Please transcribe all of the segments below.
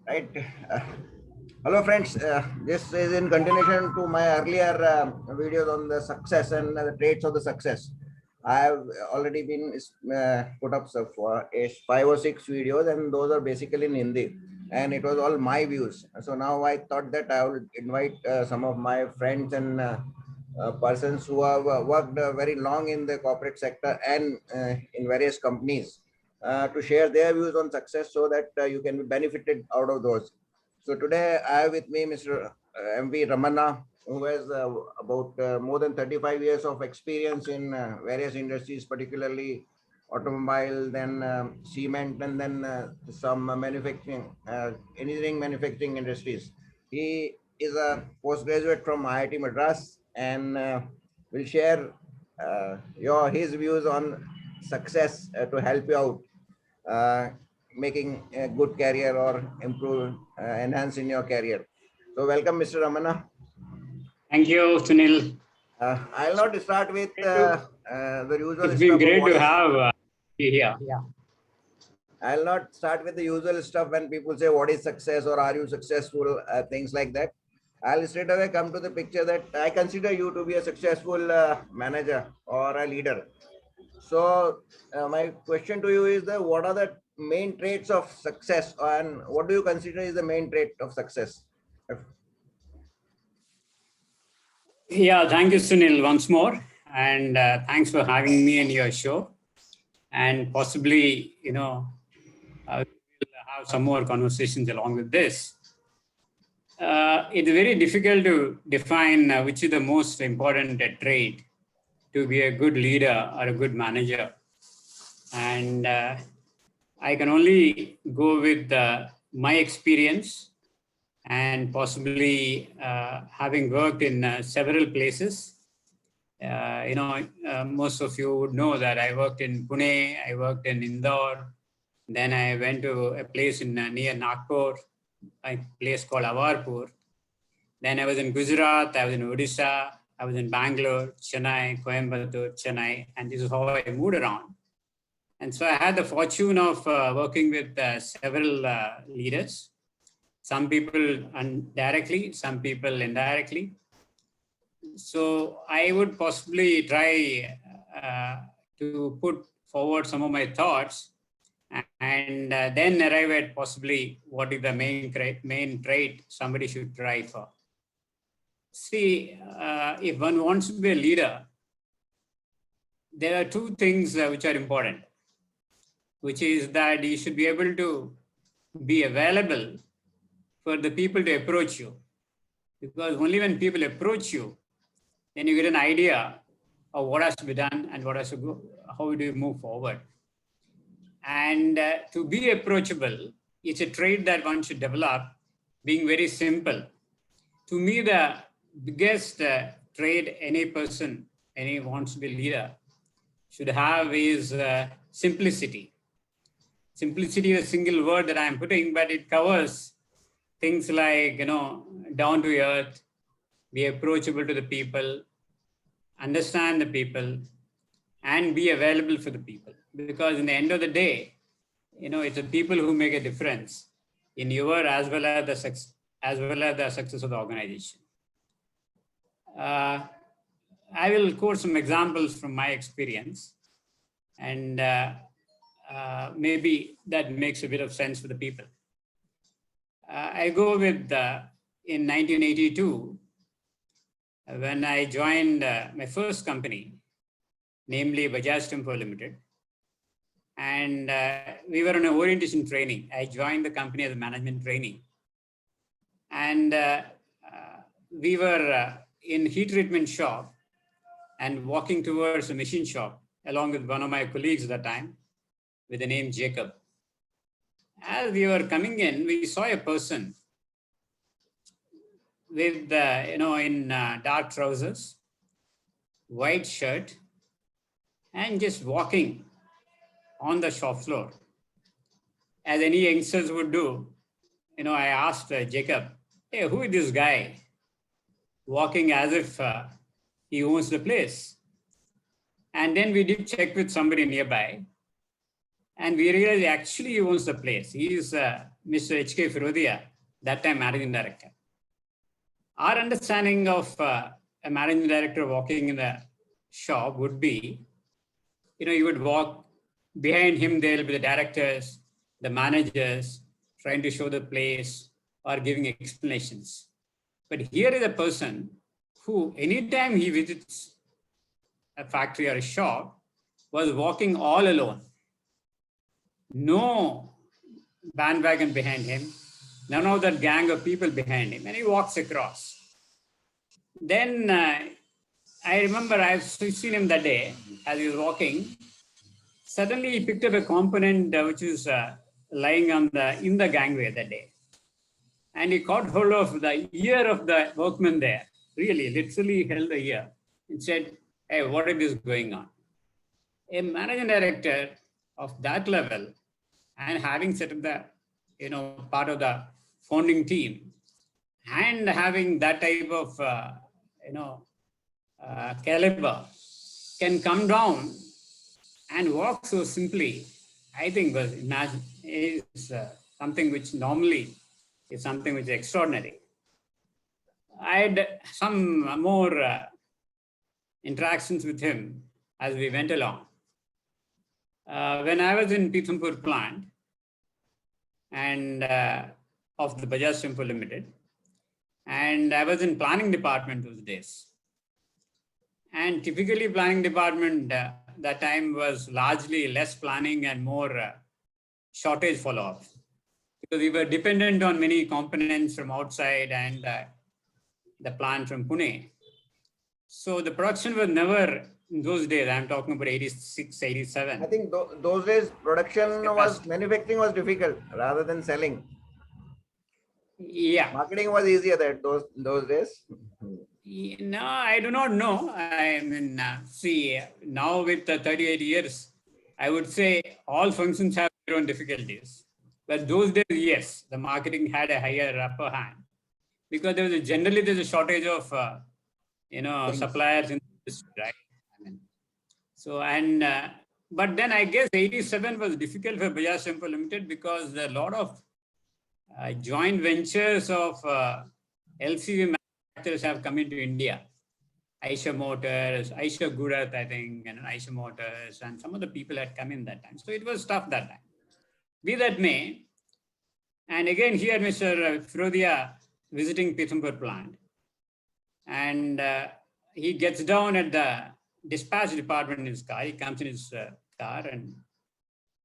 Right. Uh, Hello, friends. This is in continuation to my earlier videos on the success and the traits of the success. I have already been put up for 5 or 6 videos, and those are basically in Hindi. And it was all my views. So now I thought that I will invite some of my friends and persons who have worked very long in the corporate sector and in various companies to share their views on success so that you can be benefited out of those. So today I have with me Mr. M.V. Ramana, who has about more than 35 years of experience in various industries, particularly automobile, then cement, and then some manufacturing, engineering manufacturing industries. He is a postgraduate from IIT Madras and will share his views on success to help you out making a good career or improve, enhance in your career. So welcome, Mr. Ramana. Thank you, Sunil. I'll not start with the usual It's been stuff of great what to is. have you here. Yeah. I'll not start with the usual stuff when people say what is success or are you successful, things like that. I'll straight away come to the picture that I consider you to be a successful manager or a leader. So my question to you is that what are the main traits of success and what do you consider is the main trait of success? Yeah, thank you, Sunil, once more. And thanks for having me in your show. And possibly, we'll have some more conversations along with this. It's very difficult to define which is the most important trait to be a good leader or a good manager. And I can only go with my experience and possibly having worked in several places. Most of you would know that I worked in Pune, I worked in Indore, then I went to a place in near Nagpur, a place called Awarpur. Then I was in Gujarat, I was in Odisha, I was in Bangalore, Chennai, Coimbatore, Chennai, and this is how I moved around. And so I had the fortune of working with several leaders, some people directly, some people indirectly. So I would possibly try to put forward some of my thoughts and then arrive at possibly what is the main trait somebody should try for. See, if one wants to be a leader, there are two things which are important, which is that you should be able to be available for the people to approach you. Because only when people approach you, then you get an idea of what has to be done and what has to go, how do you move forward. And to be approachable, it's a trait that one should develop, being very simple. To me, the biggest trait any person, any wants to be leader, should have is simplicity. Simplicity is a single word that I'm putting, but it covers things like, down to earth, be approachable to the people, understand the people, and be available for the people. Because in the end of the day, it's the people who make a difference in your as well as the success of the organization. I will quote some examples from my experience, and maybe that makes a bit of sense for the people. I go with in 1982, when I joined my first company, namely Bajaj Tempo Limited. And we were on an orientation training. I joined the company as a management trainee. And we were in heat treatment shop and walking towards a machine shop along with one of my colleagues at the time with the name Jacob. As we were coming in, we saw a person with, in dark trousers, white shirt, and just walking on the shop floor. As any youngsters would do, I asked Jacob, hey, who is this guy? Walking as if he owns the place. And then we did check with somebody nearby. And we realized actually he owns the place. He is Mr. H.K. Firodia, that time managing director. Our understanding of a managing director walking in the shop would be, you would walk behind him, there'll be the directors, the managers trying to show the place or giving explanations. But here is a person who, anytime he visits a factory or a shop, was walking all alone. No bandwagon behind him, none of that gang of people behind him, and he walks across. Then I remember I've seen him that day as he was walking. Suddenly he picked up a component which is lying in the gangway that day. And he caught hold of the ear of the workman there, really, literally held the ear and said, "Hey, what is this going on?" A managing director of that level and having set up the, part of the founding team and having that type of, caliber can come down and walk so simply, I think is something which normally is something which is extraordinary. I had some more interactions with him as we went along. When I was in Pithampur plant and of the Bajaj Simple Limited, and I was in planning department those days. And typically planning department that time was largely less planning and more shortage follow-up, because we were dependent on many components from outside and the plant from Pune. So the production was never, in those days, I'm talking about 86, 87. I think those days manufacturing was difficult rather than selling. Yeah. Marketing was easier those days. No, I do not know. I mean, see, now with 38 years, I would say all functions have their own difficulties. But those days, yes, the marketing had a higher upper hand because there's a shortage of, suppliers in the industry, right? I mean, so, and, but then I guess 87 was difficult for Bajaj Simple Limited because there are a lot of joint ventures of LCV manufacturers have come into India. Eicher Motors, Eicher Gujarat, I think, and Eicher Motors, and some of the people had come in that time. So it was tough that time. Be that may, and again here Mr. Firodia visiting Pithampur plant, and he gets down at the dispatch department in his car. He comes in his car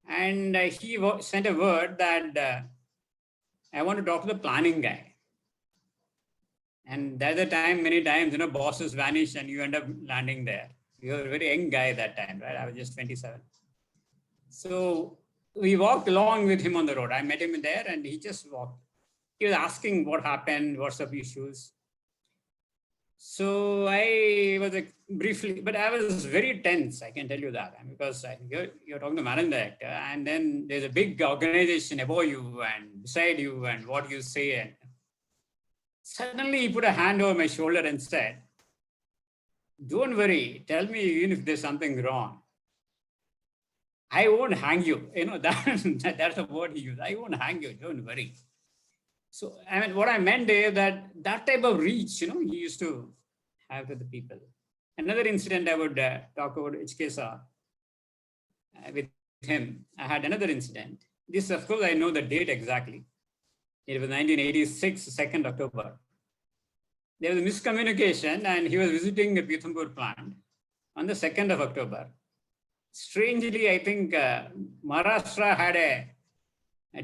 and he sent a word that I want to talk to the planning guy. And that's the time, many times, bosses vanish and you end up landing there. You were a very young guy that time, right? I was just 27. So we walked along with him on the road. I met him there and he just walked. He was asking what happened, what's up issues. So I was briefly, but I was very tense, I can tell you that, because you're talking to managing director, and then there's a big organization above you and beside you and what you say. And suddenly he put a hand over my shoulder and said, "Don't worry, tell me even if there's something wrong. I won't hang you." That's the word he used. "I won't hang you, don't worry." So, I mean, what I meant is that type of reach, he used to have to the people. Another incident I would talk about HK sir with him. I had another incident. This, of course, I know the date exactly. It was 1986, 2nd October. There was a miscommunication and he was visiting the Pithampur plant on the 2nd of October. Strangely, I think Maharashtra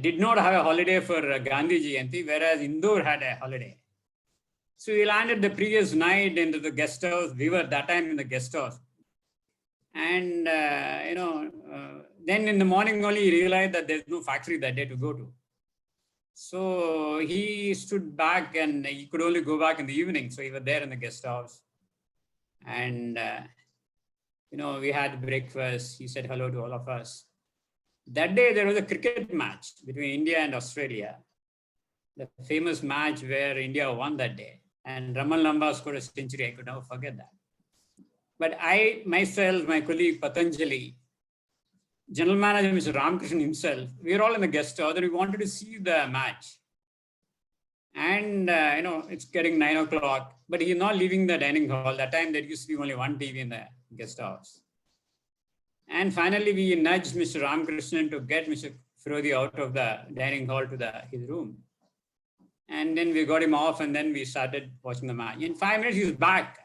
did not have a holiday for Gandhi Jayanti, whereas Indore had a holiday. So we landed the previous night into the guest house. We were that time in the guest house. And, then in the morning only he realized that there's no factory that day to go to. So he stood back and he could only go back in the evening. So he was there in the guest house. And, we had breakfast. He said hello to all of us. That day, there was a cricket match between India and Australia, the famous match where India won that day. And Raman Lamba scored a century. I could never forget that. But I, myself, my colleague Patanjali, general manager, Mr. Ramakrishnan himself, we were all in the guest house and we wanted to see the match. And, it's getting 9 o'clock, but he's not leaving the dining hall. That time there used to be only one TV in the guest house. And finally, we nudged Mr. Ramakrishnan to get Mr. Firodi out of the dining hall to his room. And then we got him off and then we started watching the match. In 5 minutes, he was back.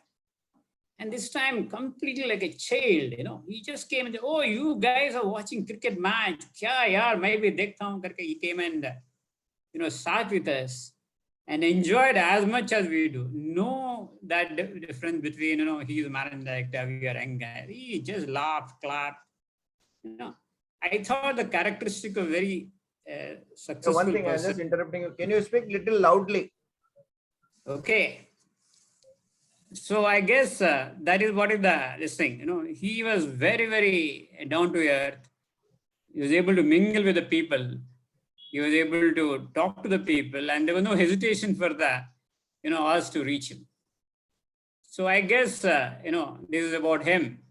And this time, completely like a child, he just came and said, "Oh, you guys are watching cricket match. Kya yaar, maybe dekhta hu karke." He came and, sat with us and enjoyed as much as we do. No that difference between, he's a man director, we are young guy. He just laughed, clapped. I thought the characteristic of very successful So one thing, I'm person. just interrupting you. Can you speak little loudly? Okay. So I guess that is what is this thing. He was very, very down to earth. He was able to mingle with the people. He was able to talk to the people, and there was no hesitation for us to reach him. So I guess this is about him.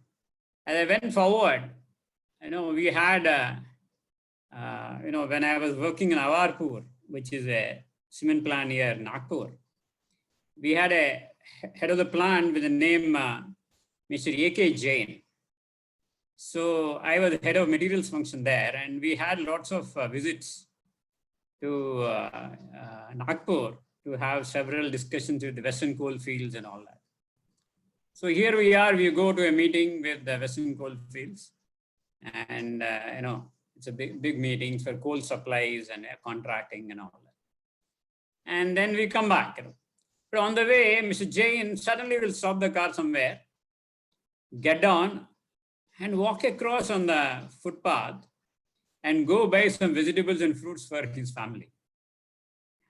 As I went forward, we had when I was working in Awarpur, which is a cement plant near Nagpur, we had a head of the plant with the name Mr. A.K. Jain. So I was head of materials function there, and we had lots of visits to Nagpur to have several discussions with the Western coal fields and all that. So here we are, we go to a meeting with the Western coal fields, and it's a big meeting for coal supplies and contracting and all that. And then we come back. But on the way, Mr. Jain suddenly will stop the car somewhere, get down and walk across on the footpath and go buy some vegetables and fruits for his family.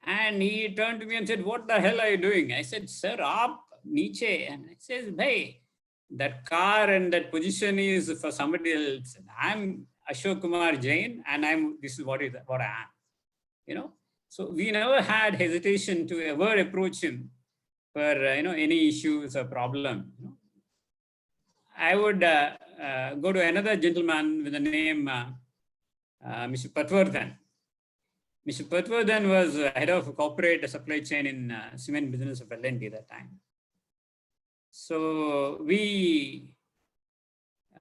And he turned to me and said, "What the hell are you doing?" I said, "Sir, up, niche." And I says, "Hey, that car and that position is for somebody else. I'm Ashok Kumar Jain, and this is what I am." So we never had hesitation to ever approach him for any issues or problem. I would go to another gentleman with the name Mr. Patwardhan. Mr. Patwardhan was head of corporate supply chain in cement business of L&T at that time. So we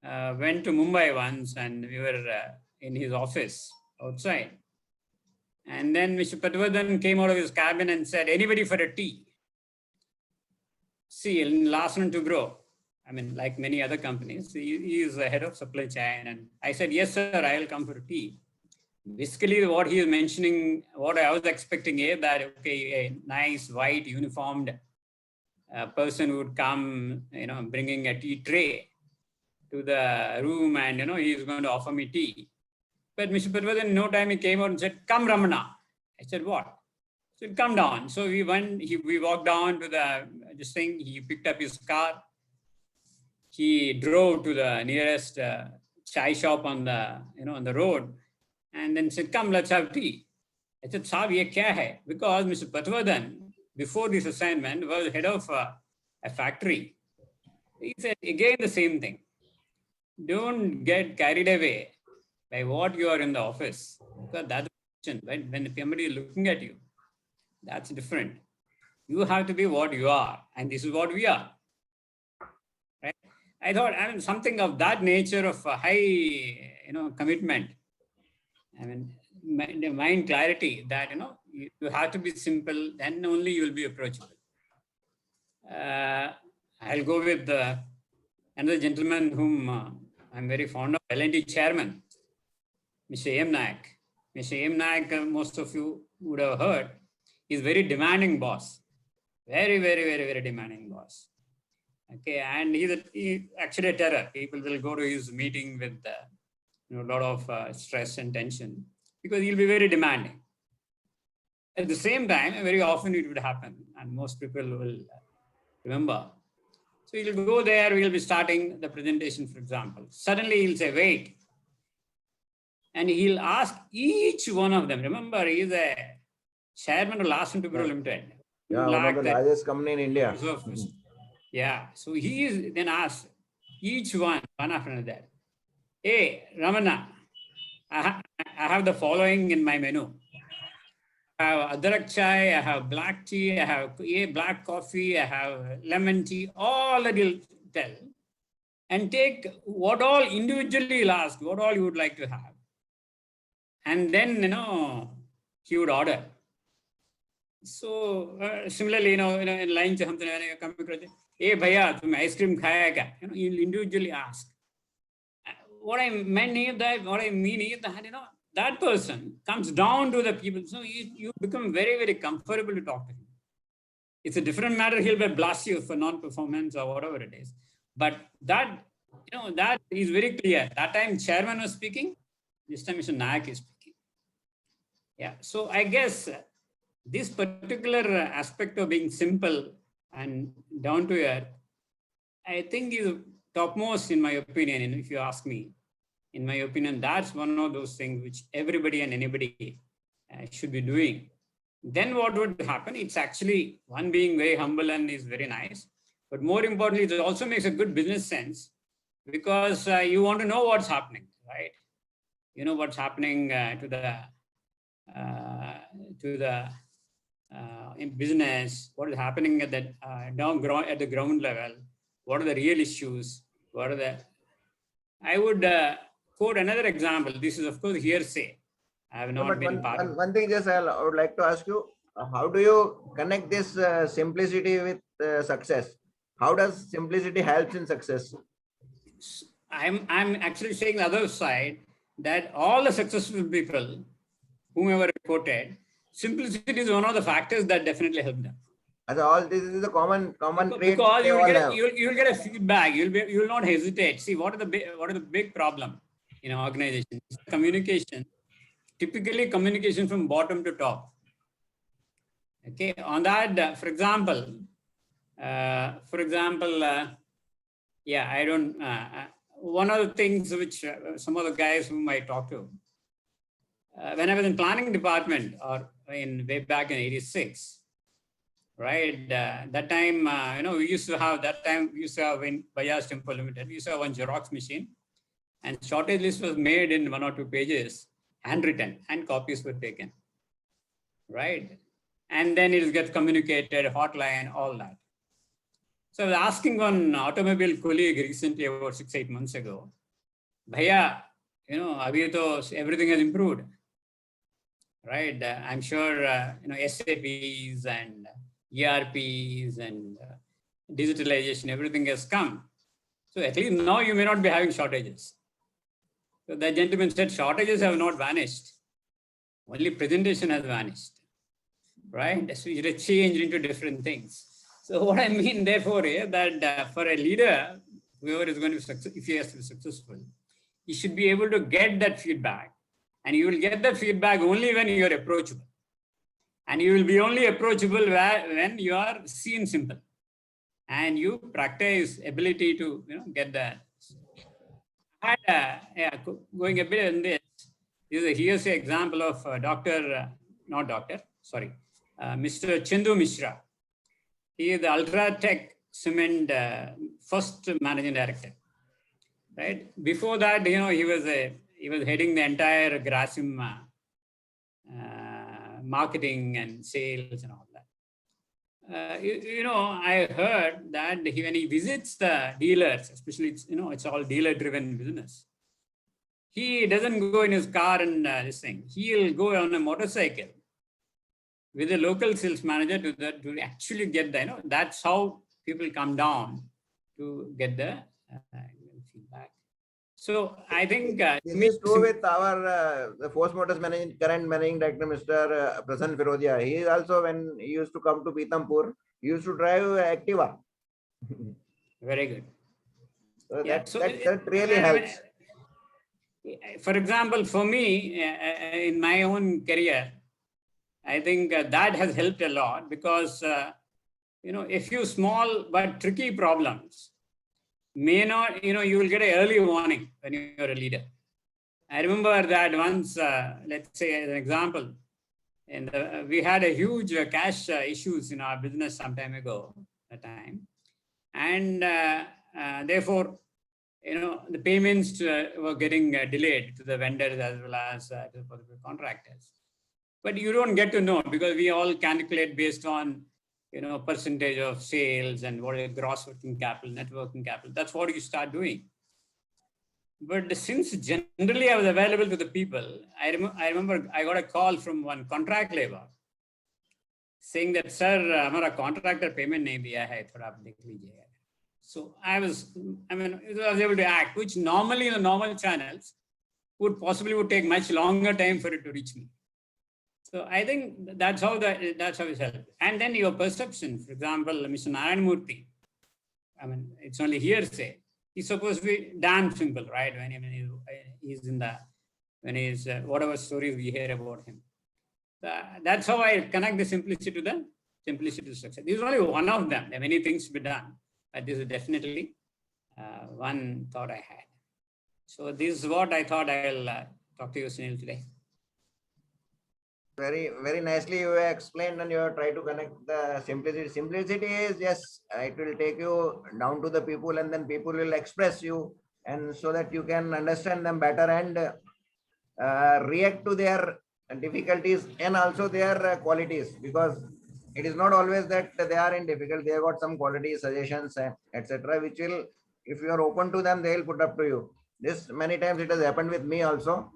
went to Mumbai once, and we were in his office outside. And then Mr. Patwardhan came out of his cabin and said, "Anybody for a tea?" See, in Larsen & Toubro, like many other companies, he is the head of supply chain. And I said, "Yes, sir, I will come for a tea." Basically, what he is mentioning, what I was expecting is that, okay, a nice white uniformed person would come, bringing a tea tray to the room, and, he is going to offer me tea. But Mr. Patwardhan, no time he came out and said, "Come, Ramana." I said, "What?" He said, "Come down." So we went, we walked down to this thing. He picked up his car. He drove to the nearest chai shop on the road, and then said, "Come, let's have tea." I said, "Saab, ye kya hai?" Because Mr. Patwardhan, before this assignment, was head of a factory. He said again the same thing. Don't get carried away by what you are in the office, because that's right? When somebody is looking at you, that's different. You have to be what you are, and this is what we are. Right? I thought, something of that nature of a high, commitment. The mind clarity that, you have to be simple, then only you will be approachable. I'll go with another gentleman whom I'm very fond of, L&T chairman, Mr. M. Nayak. Mr. M. Nayak, most of you would have heard, he's very demanding boss. Very, very, very, very demanding boss. Okay, and he's actually a terror. People will go to his meeting with a lot of stress and tension, because he'll be very demanding. At the same time, very often it would happen, and most people will remember. So he'll go there, we'll be starting the presentation, for example. Suddenly he'll say, "Wait." And he'll ask each one of them. Remember, he's a chairman of Larsen & Toubro Limited. Yeah, one of the largest company in India. Mm-hmm. Yeah, so he is then asked each one after another, hey, Ramana, I have the following in my menu. I have adrak chai, I have black tea, I have black coffee, I have lemon tea, all that you'll tell. And take what all individually you'll ask, what all you would like to have. And then, he would order. So similarly, in lunch, hey, bhaiya, tum ice cream khaya kya? You'll individually ask. What I mean is that, that person comes down to the people. So you become very, very comfortable to talk to him. It's a different matter. He'll blast you for non-performance or whatever it is. But that, that is very clear. That time chairman was speaking. This time Mr. Nayak is speaking. Yeah. So I guess this particular aspect of being simple and down to earth, I think is topmost in my opinion. And if you ask me, in my opinion, that's one of those things which everybody and anybody should be doing. Then what would happen? It's actually one being very humble and is very nice. But more importantly, it also makes a good business sense because you want to know what's happening, right? You know what's happening to the in business, what is happening at the at the ground level, what are the real issues, what are the, I would quote another example. This is of course hearsay. I have not been part of. One thing just I would like to ask you, how do you connect this simplicity with success? How does simplicity help in success? I'm actually saying the other side, that all the successful people, whomever quoted, simplicity is one of the factors that definitely help them. As all this is a common trait. Because you'll get a feedback. You will not hesitate. See, what are the big problem in an organization? Communication. Typically, communication from bottom to top. Okay, on that, for example, yeah, I don't. One of the things which some of the guys whom I talked to, when I was in planning department or in way back in '86, right? That time, we used to have in Bajaj Temple Limited, we used to have one Xerox machine, and shortage list was made in 1 or 2 pages, handwritten, and copies were taken, right? And then it gets communicated, hotline, all that. So I was asking one automobile colleague recently, about 6-8 months ago, Bhaiya, abhi to everything has improved, right? I'm sure, SAPs and ERPs and digitalization, everything has come. So at least now you may not be having shortages. So the gentleman said, shortages have not vanished. Only presentation has vanished, right? So it has changed into different things. So what I mean, therefore, is that for a leader, whoever is going to be successful, if he has to be successful, he should be able to get that feedback. And you will get that feedback only when you are approachable. And you will be only approachable when you are seen simple. And you practice ability to get that. Going a bit in this is a hearsay example of Mr. Chandu Mishra. He is the Ultratech Cement first managing director, right? Before that, he was heading the entire Grasim marketing and sales and all that. I heard that when he visits the dealers, especially it's all dealer-driven business, he doesn't go in his car and this thing. He'll go on a motorcycle with a local sales manager to actually get the, that's how people come down to get the feedback. So I think this is true with our the Force Motors current managing director, Mr. Prasanna Firodia. He is also, when he used to come to Pithampur, he used to drive Activa. Very good. So that really helps. For example, for me, in my own career, I think that has helped a lot because, a few small but tricky problems may not, you will get an early warning when you're a leader. I remember that once, let's say as an example, we had a huge cash issues in our business some time ago, at that time. And therefore, the payments were getting delayed to the vendors as well as to the contractors. But you don't get to know because we all calculate based on, percentage of sales and what is gross working capital, net working capital. That's what you start doing. But since generally I was available to the people, I remember I got a call from one contract labor saying that, sir, हमारा contractor payment नहीं दिया है, थोड़ा आप देख लीजिए. So I was able to act, which normally in the normal channels would take much longer time for it to reach me. So I think that's how it's helped. And then your perception, for example, Mr. Narayan Murthy, it's only hearsay. He's supposed to be damn simple, right? When whatever stories we hear about him. That's how I connect the simplicity to success. This is only one of them. There are many things to be done, but this is definitely one thought I had. So this is what I thought I'll talk to you, Sunil, today. Very, very nicely you explained, and you try to connect the simplicity. Simplicity is, yes, it will take you down to the people, and then people will express you, and so that you can understand them better and react to their difficulties and also their qualities, because it is not always that they are in difficult. They have got some qualities, suggestions, etc., which will, if you are open to them, they will put up to you. This many times it has happened with me also.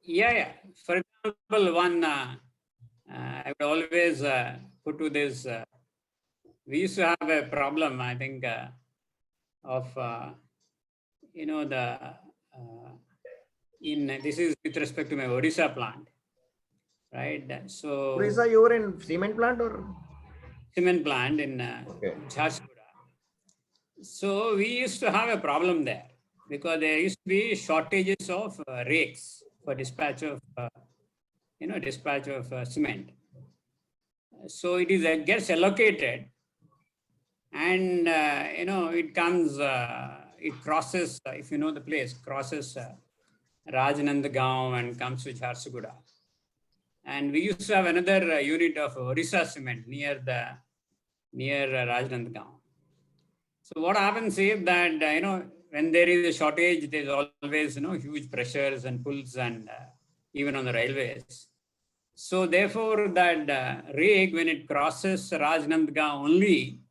Yeah. For example, one I would always put to this. We used to have a problem, I think, of this is with respect to my Odisha plant, right? So Odisha, you were in cement plant or? Cement plant in Jharsuguda. So we used to have a problem there because there used to be shortages of rakes for dispatch of cement. So it gets allocated, and it comes, it crosses, if you know the place, crosses Rajnandgaon and comes to Jharsuguda. And we used to have another unit of Orissa cement near Rajnandgaon. So what happens is that when there is a shortage, there's always huge pressures and pulls, and even on the railways. So therefore, that rake, when it crosses Rajnandgaon only,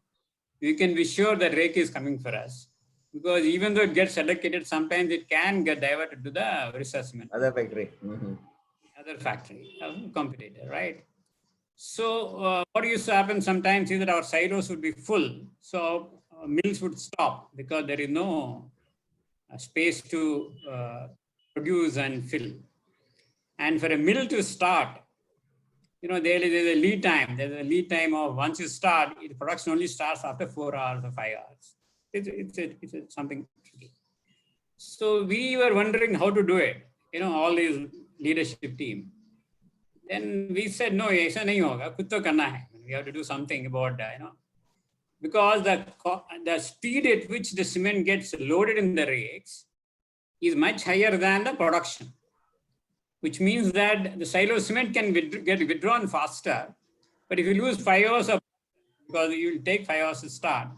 we can be sure that rake is coming for us. Because even though it gets allocated, sometimes it can get diverted to the Orissa cement. Other factory. Other factory, competitor, right? So what used to happen sometimes is that our silos would be full. So mills would stop because there is no space to produce and fill. And for a mill to start, there is a lead time. There's a lead time of once you start, the production only starts after 4 hours or 5 hours. It's something tricky. So we were wondering how to do it. All these leadership team. Then we said, no, aisa nahi hoga, kuch to karna hai. We have to do something about that, because the speed at which the cement gets loaded in the rakes is much higher than the production, which means that the silo cement can get withdrawn faster. But if you lose 5 hours because you will take 5 hours to start,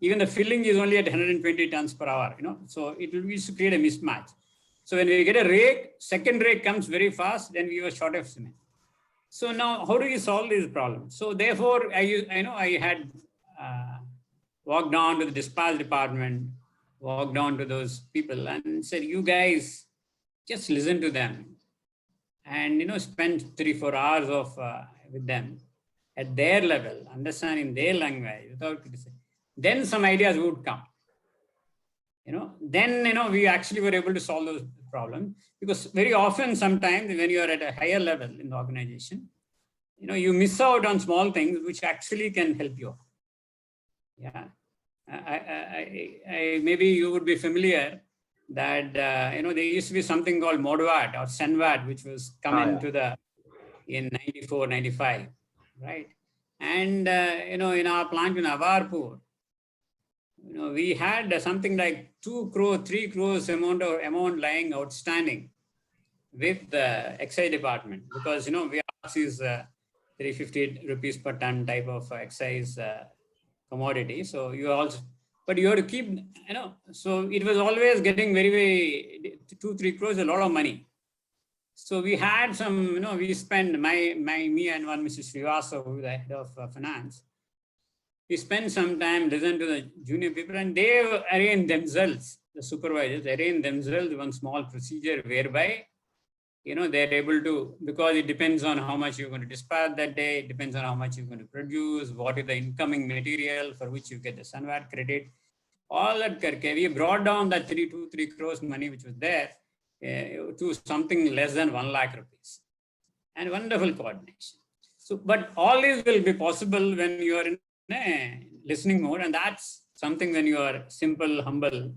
even the filling is only at 120 tons per hour, so it will used to create a mismatch. So when we get a rake, second rake comes very fast, then we were short of cement. So now, how do you solve this problem? So therefore, I had walked down to the dispatch department, walked down to those people and said, you guys, just listen to them and, spend 3-4 hours with them at their level, understanding their language without criticism. Then some ideas would come. Then, we actually were able to solve those problems, because very often, sometimes when you are at a higher level in the organization, you miss out on small things which actually can help you. Yeah. Maybe you would be familiar that, there used to be something called MODVAT or SENVAT, which was come in 94, 95, right? And, in our plant in Avarpur, we had something like 2 crore, 3 crores amount lying outstanding with the excise department, because, we ask is 350 rupees per ton type of excise commodity. So you also, but you have to keep, so it was always getting very 2-3 crores, a lot of money. So we had some, we spent me and one Mr. Srivastava, who is the head of finance. We spent some time listening to the junior people, and they arranged themselves, the supervisors arranged themselves one small procedure whereby, they're able to, because it depends on how much you're going to dispatch that day, it depends on how much you're going to produce, what is the incoming material for which you get the SUNVAT credit, all that karke, we brought down that 3 crores money which was there to something less than 1 lakh rupees, and wonderful coordination. So, but all this will be possible when you are in listening mode, and that's something when you are simple, humble,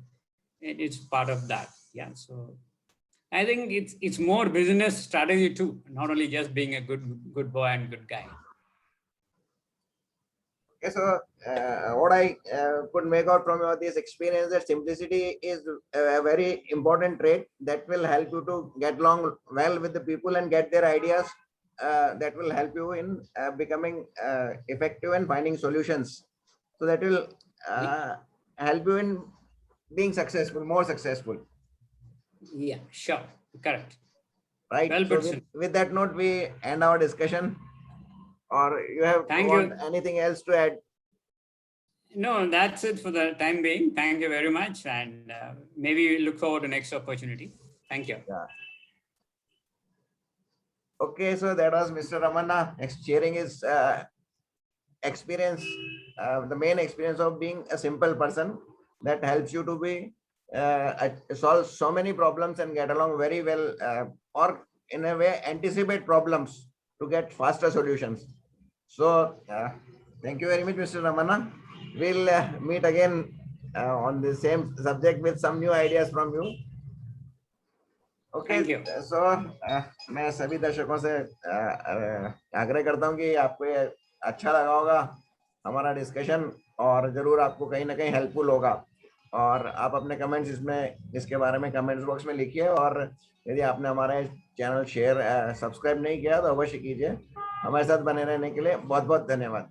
it's part of that. Yeah. So I think it's more business strategy too, not only just being a good boy and good guy. Okay, so what I could make out from your this experience, that simplicity is a very important trait that will help you to get along well with the people and get their ideas. That will help you in becoming effective and finding solutions. So that will help you in being successful, more successful. Yeah, sure, correct. Right. Well, so with that note, we end our discussion. Or you have anything else to add? No, that's it for the time being. Thank you very much, and maybe look forward to next opportunity. Thank you. Yeah. Okay, so that was Mr. Ramana sharing his experience, the main experience of being a simple person that helps you to be solve so many problems and get along very well, or in a way anticipate problems to get faster solutions. So thank you very much, Mr. Ramana. We'll meet again on the same subject with some new ideas from you. Okay, so मैं सभी दर्शकों से आग्रह करता हूँ कि आपको अच्छा लगा होगा हमारा डिस्कशन, और जरूर आपको कहीं ना कहीं हेल्पफुल होगा, और आप अपने कमेंट्स इसके बारे में कमेंट्स बॉक्स में लिखिए, और यदि आपने हमारा चैनल सब्सक्राइब नहीं किया तो अवश्य कीजिए। हमारे साथ बने रहने के लिए बहुत बहुत धन्यवाद।